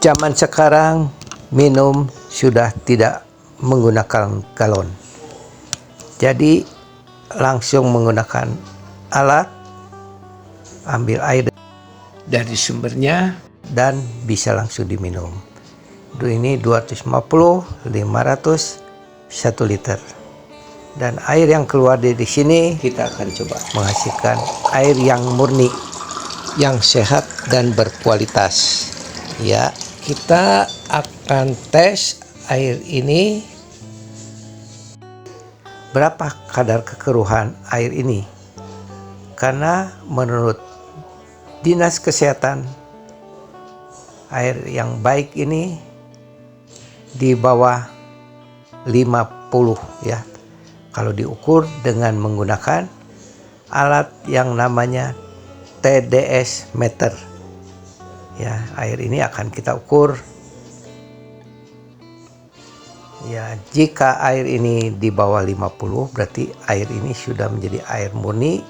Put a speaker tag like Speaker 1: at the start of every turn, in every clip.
Speaker 1: Zaman sekarang minum sudah tidak menggunakan galon. Jadi langsung menggunakan alat, ambil air dari sumbernya dan bisa langsung diminum. Ini 250, 500, 1 liter. Dan air yang keluar dari sini kita akan coba menghasilkan air yang murni, yang sehat dan berkualitas. Ya, kita akan tes air ini. Berapa kadar kekeruhan air ini? Karena menurut Dinas Kesehatan, air yang baik ini di bawah 50 ya. Kalau diukur dengan menggunakan alat yang namanya TDS meter. Ya, air ini akan kita ukur. Ya, jika air ini di bawah 50 berarti air ini sudah menjadi air murni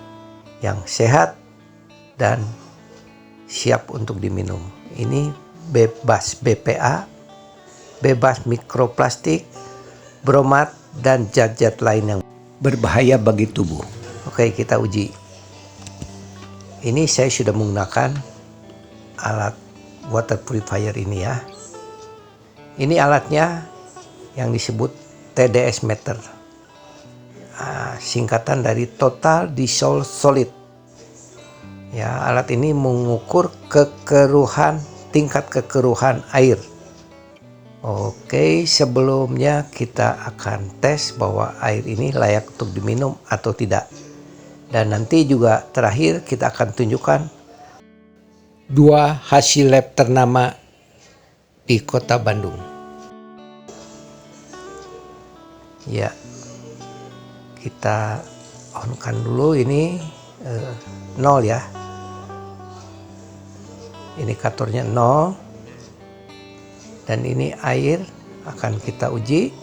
Speaker 1: yang sehat dan siap untuk diminum. Ini bebas BPA, bebas mikroplastik, bromat, dan zat-zat lain yang berbahaya bagi tubuh. Oke, kita uji. Ini saya sudah menggunakan alat water purifier ini ya. Ini alatnya yang disebut TDS meter. Singkatan dari Total Dissolved Solid. Ya, alat ini mengukur kekeruhan, tingkat kekeruhan air. Oke, sebelumnya kita akan tes bahwa air ini layak untuk diminum atau tidak. Dan nanti juga terakhir kita akan tunjukkan 2 hasil lab ternama di Kota Bandung. Ya, kita on-kan dulu ini 0 ya. Indikatornya 0. Dan ini air akan kita uji,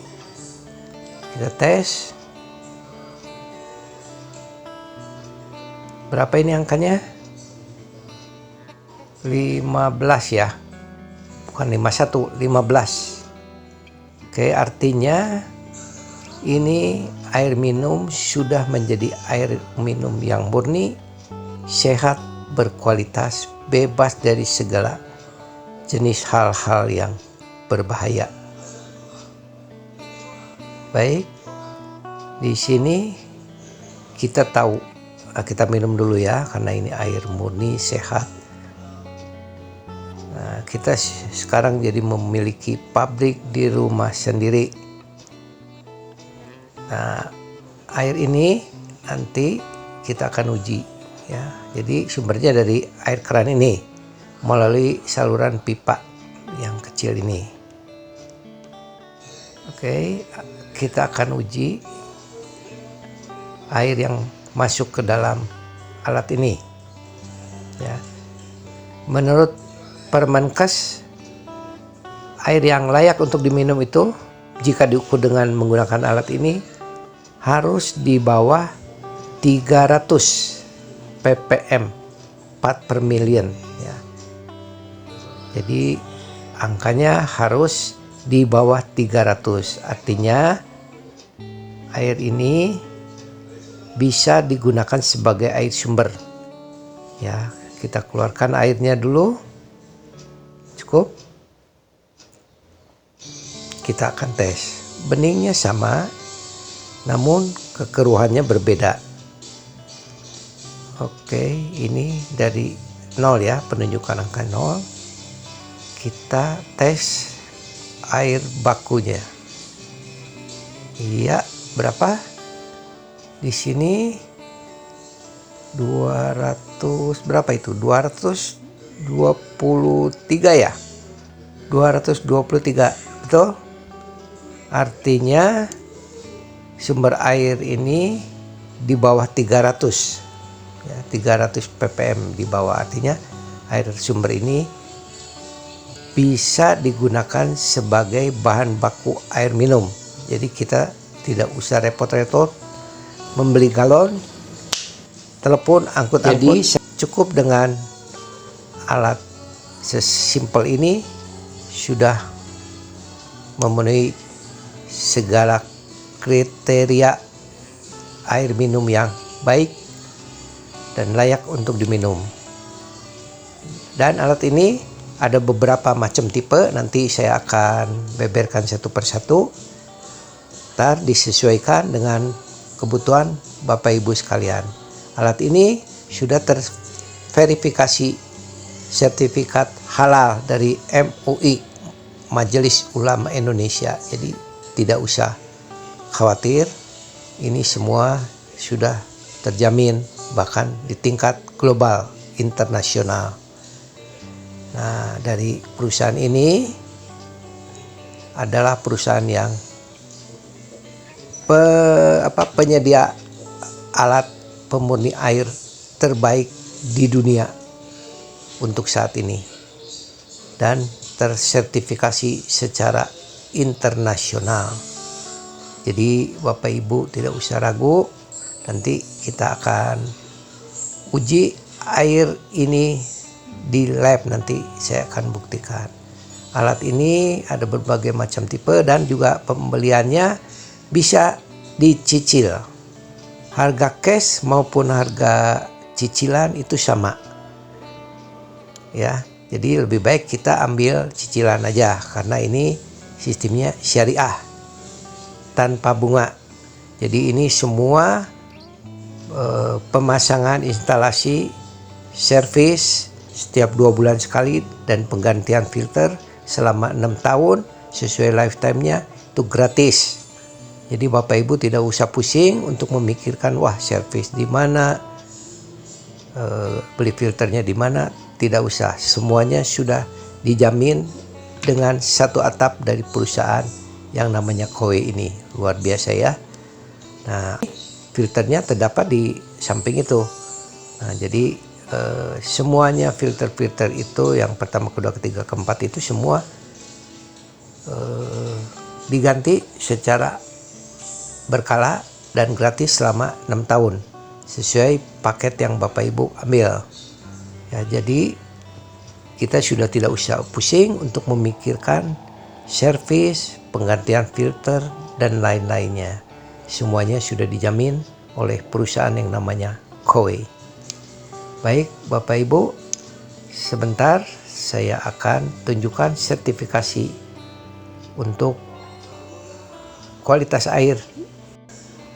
Speaker 1: kita tes. Berapa ini angkanya? 15 ya, bukan 51, 15. Oke, artinya ini air minum sudah menjadi air minum yang murni, sehat, berkualitas, bebas dari segala jenis hal-hal yang berbahaya. Baik, di sini kita tahu, kita minum dulu ya, karena ini air murni sehat. Nah, kita sekarang jadi memiliki pabrik di rumah sendiri. Nah, air ini nanti kita akan uji ya. Jadi sumbernya dari air keran ini melalui saluran pipa yang kecil ini. Oke, kita akan uji air yang masuk ke dalam alat ini. Ya. Menurut Permenkes, air yang layak untuk diminum itu jika diukur dengan menggunakan alat ini harus di bawah 300 ppm, part per million ya. Jadi angkanya harus di bawah 300. Artinya air ini bisa digunakan sebagai air sumber. Ya, kita keluarkan airnya dulu. Cukup. Kita akan tes. Beningnya sama, namun kekeruhannya berbeda. Oke, ini dari 0 ya, penunjukan angka 0. Kita tes air bakunya. Iya, berapa? Di sini 200 berapa itu? 223 ya? 223, betul? Artinya sumber air ini di bawah 300 ya, 300 ppm di bawah. Artinya air sumber ini bisa digunakan sebagai bahan baku air minum. Jadi kita tidak usah repot-repot membeli galon, telepon, angkut-angkut. Jadi cukup dengan alat sesimpel ini sudah memenuhi segala kriteria air minum yang baik dan layak untuk diminum. Dan alat ini ada beberapa macam tipe, nanti saya akan beberkan satu persatu. Ntar disesuaikan dengan kebutuhan Bapak Ibu sekalian. Alat ini sudah terverifikasi sertifikat halal dari MUI, Majelis Ulama Indonesia. Jadi tidak usah khawatir, ini semua sudah terjamin bahkan di tingkat global internasional. Nah, dari perusahaan ini adalah perusahaan yang penyedia alat pemurni air terbaik di dunia untuk saat ini dan tersertifikasi secara internasional. Jadi Bapak Ibu tidak usah ragu, nanti kita akan uji air ini di lab, nanti saya akan buktikan. Alat ini ada berbagai macam tipe dan juga pembeliannya bisa dicicil. Harga cash maupun harga cicilan itu sama. Ya, jadi lebih baik kita ambil cicilan aja karena ini sistemnya syariah tanpa bunga. Jadi ini semua pemasangan instalasi, servis setiap 2 bulan sekali dan penggantian filter selama 6 tahun sesuai lifetime-nya itu gratis. Jadi Bapak Ibu tidak usah pusing untuk memikirkan wah servis di mana, beli filternya di mana, tidak usah. Semuanya sudah dijamin dengan satu atap dari perusahaan yang namanya Koei ini. Luar biasa ya. Nah, filternya terdapat di samping itu. Nah, jadi semuanya filter-filter itu yang pertama, kedua, ketiga, keempat itu semua diganti secara berkala dan gratis selama 6 tahun sesuai paket yang Bapak Ibu ambil. Ya, jadi kita sudah tidak usah pusing untuk memikirkan servis, penggantian filter dan lain-lainnya. Semuanya sudah dijamin oleh perusahaan yang namanya Koei. Baik Bapak Ibu, sebentar saya akan tunjukkan sertifikasi untuk kualitas air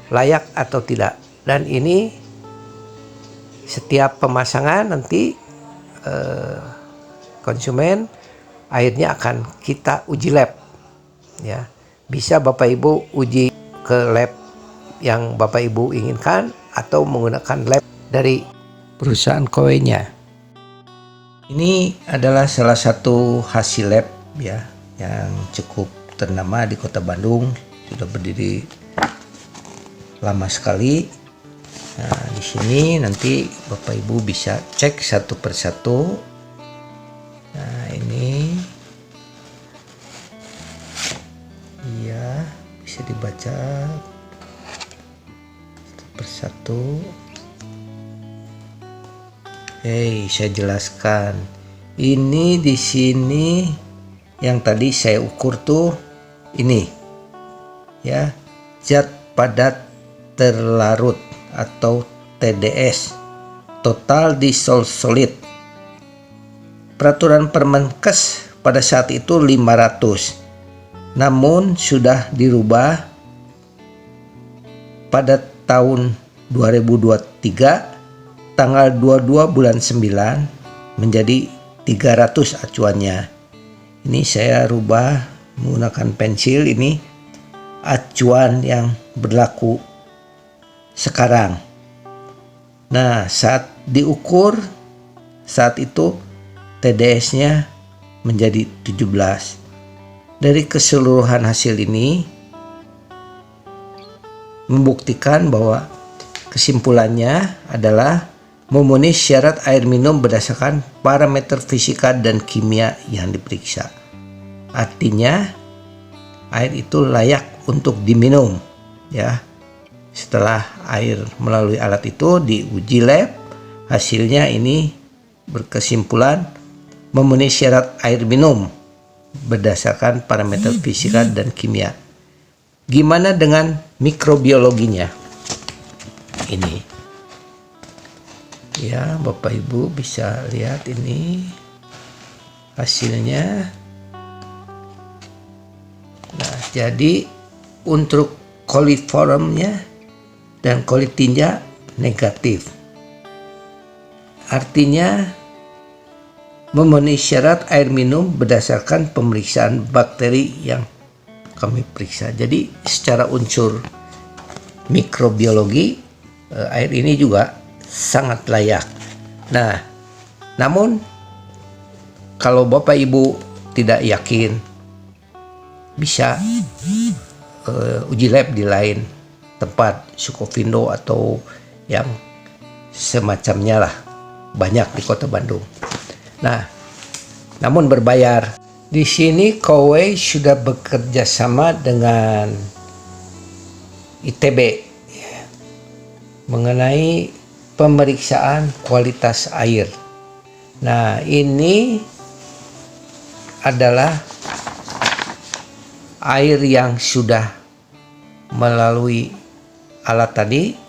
Speaker 1: layak atau tidak. Dan ini setiap pemasangan nanti konsumen airnya akan kita uji lab. Ya, bisa Bapak Ibu uji ke lab yang Bapak Ibu inginkan atau menggunakan lab dari perusahaan Koei-nya. Ini adalah salah satu hasil lab ya yang cukup ternama di Kota Bandung, sudah berdiri lama sekali. Nah, di sini nanti Bapak Ibu bisa cek satu persatu. Nah, ini ya bisa dibaca satu persatu. Saya jelaskan. Ini di sini yang tadi saya ukur tuh ini ya, zat padat terlarut atau TDS, total dissolved solid. Peraturan Permenkes pada saat itu 500, namun sudah dirubah pada tahun 2023 tanggal 22 bulan 9 menjadi 300 acuannya. Ini saya rubah menggunakan pensil, ini acuan yang berlaku sekarang. Nah, saat diukur saat itu TDS-nya menjadi 17. Dari keseluruhan hasil ini membuktikan bahwa kesimpulannya adalah memenuhi syarat air minum berdasarkan parameter fisika dan kimia yang diperiksa. Artinya air itu layak untuk diminum ya. Setelah air melalui alat itu diuji lab, hasilnya ini berkesimpulan memenuhi syarat air minum berdasarkan parameter fisika dan kimia. Gimana dengan mikrobiologinya? Ini. Ya, Bapak Ibu bisa lihat ini hasilnya. Nah, jadi untuk coliformnya dan colitinja negatif. Artinya memenuhi syarat air minum berdasarkan pemeriksaan bakteri yang kami periksa. Jadi secara unsur mikrobiologi air ini juga sangat layak. Nah, namun kalau Bapak Ibu tidak yakin, bisa uji lab di lain tempat, Sukovindo atau yang semacamnya lah, banyak di Kota Bandung. Nah, namun berbayar. Di sini Kowei sudah bekerja sama dengan ITB mengenai pemeriksaan kualitas air. Nah, ini adalah air yang sudah melalui alat tadi,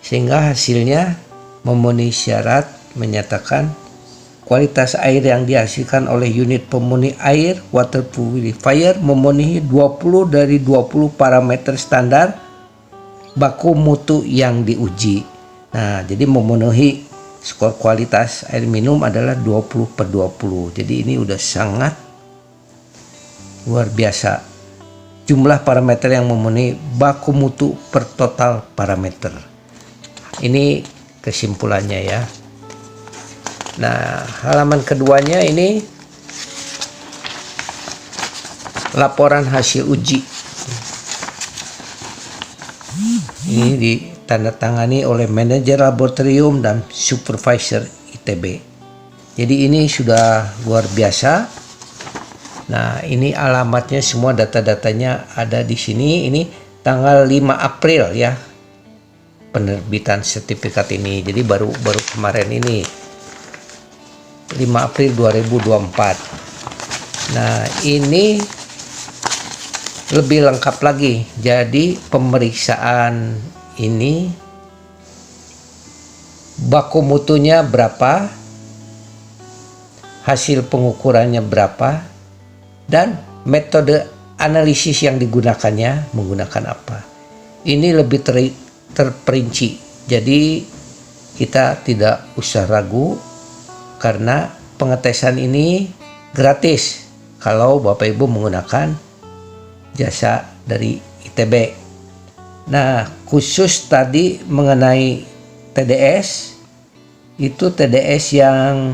Speaker 1: sehingga hasilnya memenuhi syarat, menyatakan kualitas air yang dihasilkan oleh unit pemurni air water purifier memenuhi 20 dari 20 parameter standar baku mutu yang diuji. Nah, jadi memenuhi skor kualitas air minum adalah 20/20. Jadi ini udah sangat luar biasa. Jumlah parameter yang memenuhi baku mutu per total parameter. Ini kesimpulannya ya. Nah, halaman keduanya ini laporan hasil uji. Ini ditandatangani oleh manajer laboratorium dan supervisor ITB. Jadi ini sudah luar biasa. Nah, ini alamatnya, semua data-datanya ada di sini. Ini tanggal 5 April ya penerbitan sertifikat ini. Jadi baru kemarin ini 5 April 2024. Nah, ini lebih lengkap lagi. Jadi pemeriksaan ini baku mutunya berapa, hasil pengukurannya berapa, dan metode analisis yang digunakannya menggunakan apa. Ini lebih terperinci. Jadi kita tidak usah ragu, karena pengetesan ini gratis kalau Bapak Ibu menggunakan jasa dari ITB. Nah, khusus tadi mengenai TDS, itu TDS yang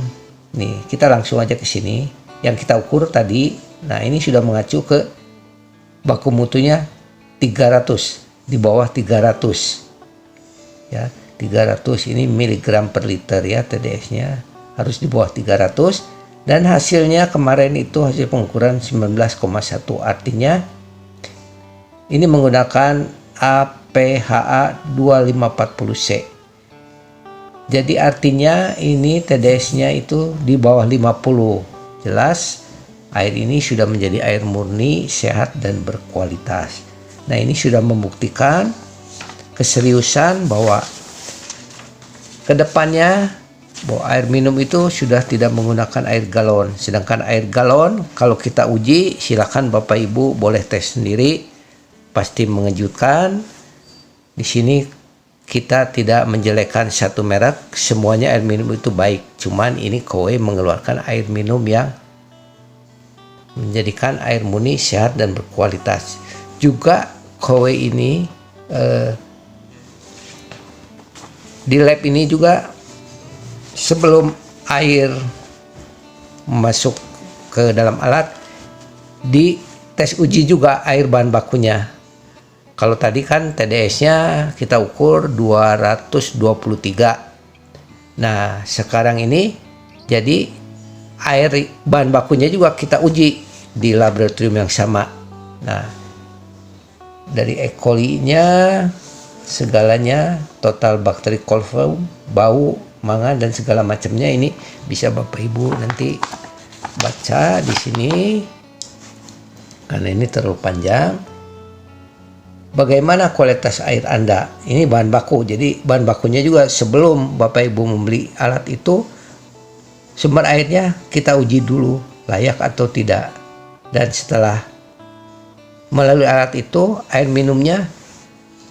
Speaker 1: nih, kita langsung aja ke sini, yang kita ukur tadi. Nah, ini sudah mengacu ke baku mutunya 300, di bawah 300 ya, 300 ini miligram per liter ya, TDS-nya harus di bawah 300, dan hasilnya kemarin itu hasil pengukuran 19,1. artinya ini menggunakan APHA 2540C. Jadi artinya ini TDS-nya itu di bawah 50. Jelas air ini sudah menjadi air murni, sehat dan berkualitas. Nah, ini sudah membuktikan keseriusan bahwa kedepannya bahwa air minum itu sudah tidak menggunakan air galon. Sedangkan air galon kalau kita uji, silakan Bapak Ibu boleh tes sendiri, pasti mengejutkan. Di sini kita tidak menjelekkan satu merek, semuanya air minum itu baik. Cuman ini Kowei mengeluarkan air minum yang menjadikan air murni, sehat dan berkualitas. Juga Kowei ini di lab ini juga sebelum air masuk ke dalam alat, di tes uji juga air bahan bakunya. Kalau tadi kan TDS-nya kita ukur 223. Nah, sekarang ini jadi air bahan bakunya juga kita uji di laboratorium yang sama. Nah, dari E. coli-nya segalanya, total bakteri coliform, bau, manga dan segala macamnya, ini bisa Bapak Ibu nanti baca di sini karena ini terlalu panjang. Bagaimana kualitas air Anda? Ini bahan baku. Jadi bahan bakunya juga sebelum Bapak Ibu membeli alat itu, sumber airnya kita uji dulu layak atau tidak. Dan setelah melalui alat itu, air minumnya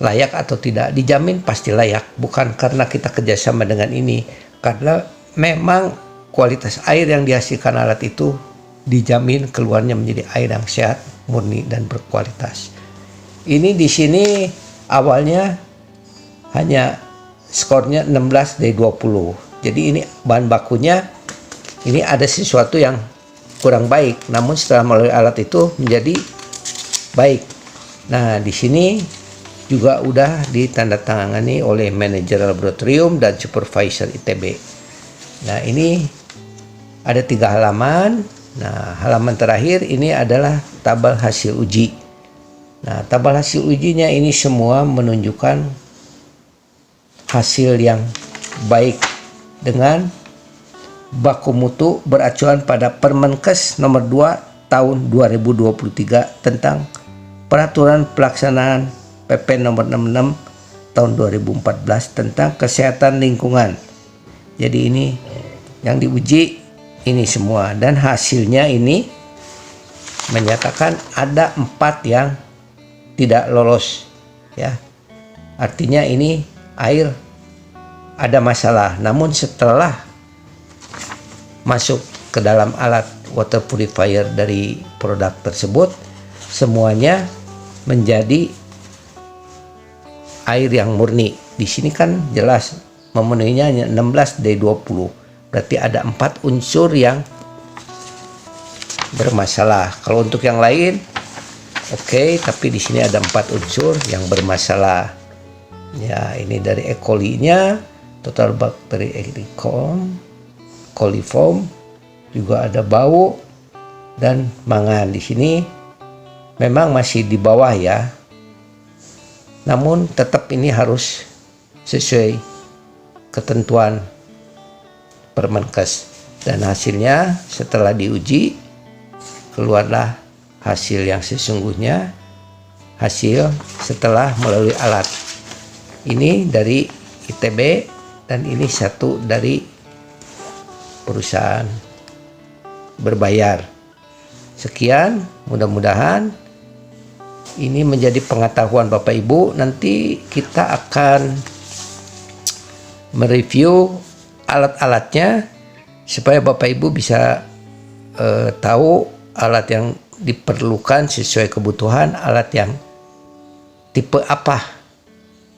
Speaker 1: layak atau tidak. Dijamin pasti layak. Bukan karena kita kerjasama dengan ini. Karena memang kualitas air yang dihasilkan alat itu dijamin keluarnya menjadi air yang sehat, murni, dan berkualitas. Ini di sini awalnya hanya skornya 16 dari 20. Jadi ini bahan bakunya, ini ada sesuatu yang kurang baik. Namun setelah melalui alat itu menjadi baik. Nah, di sini juga udah ditandatangani oleh manajer laboratorium dan supervisor ITB. Nah, ini ada 3 halaman. Nah, halaman terakhir ini adalah tabel hasil uji. Nah, tabel hasil ujinya ini semua menunjukkan hasil yang baik dengan baku mutu beracuan pada Permenkes nomor 2 tahun 2023 tentang peraturan pelaksanaan PP nomor 66 tahun 2014 tentang kesehatan lingkungan. Jadi ini yang diuji ini semua, dan hasilnya ini menyatakan ada 4 yang tidak lolos, ya. Artinya ini air ada masalah. Namun setelah masuk ke dalam alat water purifier dari produk tersebut, semuanya menjadi air yang murni. Di sini kan jelas memenuhinya hanya 16 dari 20. Berarti ada 4 unsur yang bermasalah. Kalau untuk yang lain oke, tapi di sini ada 4 unsur yang bermasalah. Ya, ini dari E. coli-nya, total bakteri coliform, juga ada bau dan mangan. Di sini memang masih di bawah ya. Namun tetap ini harus sesuai ketentuan Permenkes, dan hasilnya setelah diuji keluarlah hasil yang sesungguhnya, hasil setelah melalui alat. Ini dari ITB dan ini satu dari perusahaan berbayar. Sekian, mudah-mudahan ini menjadi pengetahuan Bapak Ibu. Nanti kita akan mereview alat-alatnya supaya Bapak Ibu bisa tahu alat yang diperlukan sesuai kebutuhan, alat yang tipe apa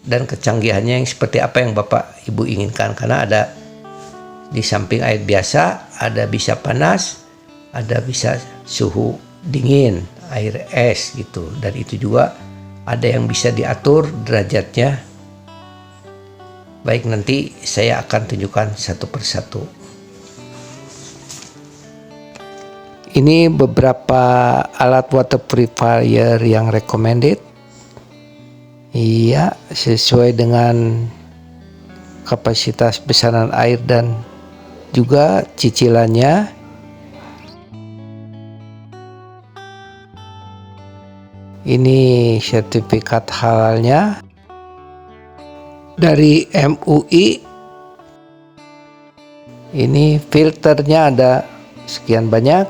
Speaker 1: dan kecanggihannya yang seperti apa yang Bapak Ibu inginkan. Karena ada di samping air biasa, ada bisa panas, ada bisa suhu dingin, air es gitu, dan itu juga ada yang bisa diatur derajatnya. Baik, nanti saya akan tunjukkan satu persatu. Ini beberapa alat water purifier yang recommended. Iya, sesuai dengan kapasitas besaran air dan juga cicilannya. Ini sertifikat halalnya dari MUI. Ini filternya ada sekian banyak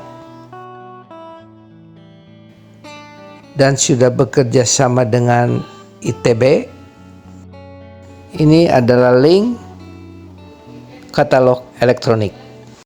Speaker 1: dan sudah bekerja sama dengan ITB. Ini adalah link katalog elektronik.